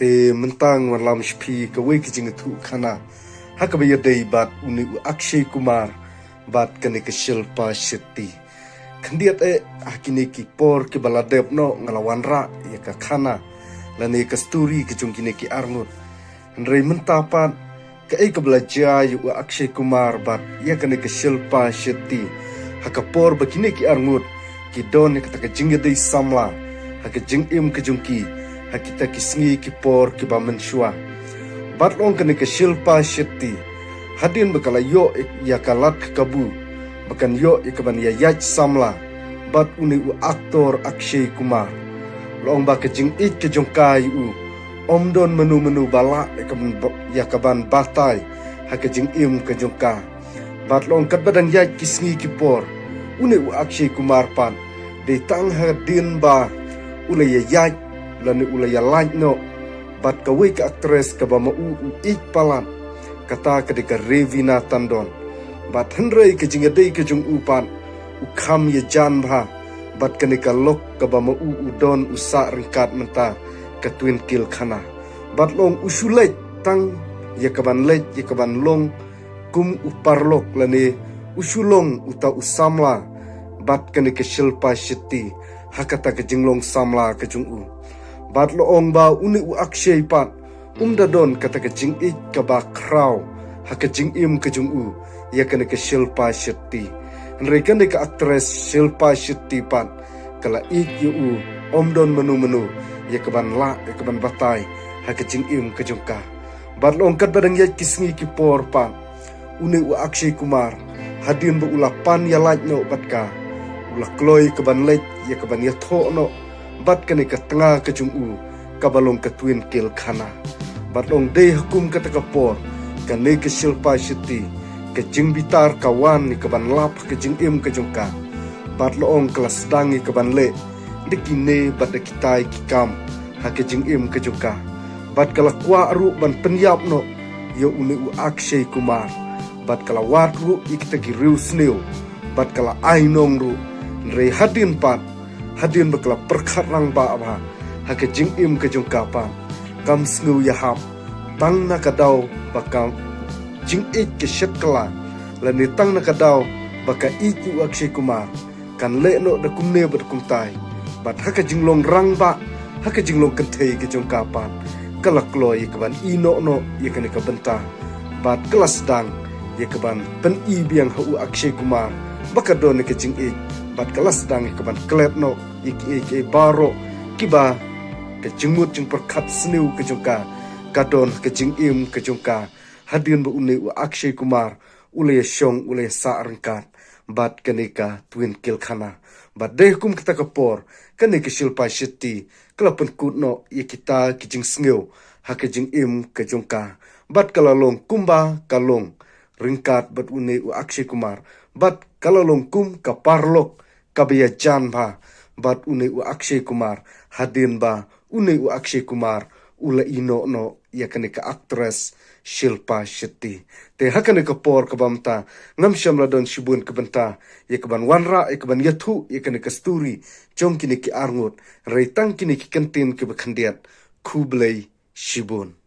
te mentang warlam shpi kawe kijing thu khana hakabaya dei bat uni Akshay Kumar bat kane ke Shilpa Shetty khandiat hakini ki por ki baladep no ngalawan ra ya ka khana lane kasturi ki jungkine ki arngut rei mentapat ka ka belajar yu Akshay Kumar bat ya kane ke Shilpa Shetty hakapor bakine ki arngut ki don ka jingge dei samla haka jingim ke jungki hakita kisngi ki por ki bamanshwa batlong kane ke Shilpa Shetty hadin bakala yo ya kalat kabu bakan yo ikaban ya yaj samla bat uni aktor Akshay Kumar long ba ke jing it ke jongkai omdon menu bala ikaban ya kaban batai haka jing im ke jongka batlong kat badang yaj kisngi ki por uni Akshay Kumar pan de tang hadin ba ulaya yaj lani ulaya lain no bat kawe ka aktres ka ba ik palan kata kedeka Revina Tandon bat henrei ke jingadei ke jung upan ukam ye jan bha bat keneka lok ka ba udon usa ringkat menta ka twin kill khana bat long usulej tang ye kaban lej ye kaban long kum uparlok lani usulong uta usamla bat keneka Shilpa Shetty hakata ke jinglong samla ke jung bat loong ba uni Akshay pat dadon kata ke jing ik ka ba kraw haka jing im ke jung ya kene ke Shilpa Shetty rekan ke aktres Shilpa Shetty pat kala ik yu omdon menu ya keban la ya keban batai haka jing im ke jungka bat loong kat badang ya kisngi ki por pat uni Akshay Kumar hadin bu ulapan ya laj no batka ula kloy keban lej ya keban ya tho no bat kene ke tengah ke jung kabalong ke twin kill khana batlong de hukum kata kapor kane ke Shilpa Shetty ke jing bitar kawan ni keban lap ke jing im ke jungka batlong kelas dangi keban le dikine bat de kitai kikam ha ke jing im ke jungka bat kala kwa ru ban penyap no yo uni Akshay Kumar bat kala wat ru ikta ki riu sneu bat kala ainong ru re hadin pat hadin bakla perkhat lang ba ba haka jing im ke jungka pan kam sngu ya hap tang na kadau bakam jing ik ke shekla lani tang na kadau baka ik Akshay Kumar kan le no da kumne bat kumtai bat haka jinglong rang ba haka jinglong kentei ke jungka pan kala kloy kaban ino no ye kan ka benta bat kelas dang ye kaban pen i biang hu Akshay Kumar baka don ke jing ik bat kelas dang kaban klet no ik baro kiba ke jingmut jing perkat sneu ke jungka kadon ke jing im ke jungka hadin bu uni Akshay Kumar ule shong ule sa rengkat bat kenika twin kill khana bat deh kum kita kapor kene ke Shilpa Shetty kelapen kutno ye kita ke jing sneu ha ke jing im ke jungka bat kalalong kumba kalong ringkat bat uni Akshay Kumar bat kalalong kum kaparlok kabya jan ba bat uni Akshay Kumar hadin ba uni Akshay Kumar ula ino no ya kane ka aktres Shilpa Shetty te hakane ka por ka bamta ngam shamla don shibun ka banta ya kaban wanra ya kaban yathu ya kane ka sturi jong kini ki arngut reitang kini ki kantin ke bakhandiat khublei shibun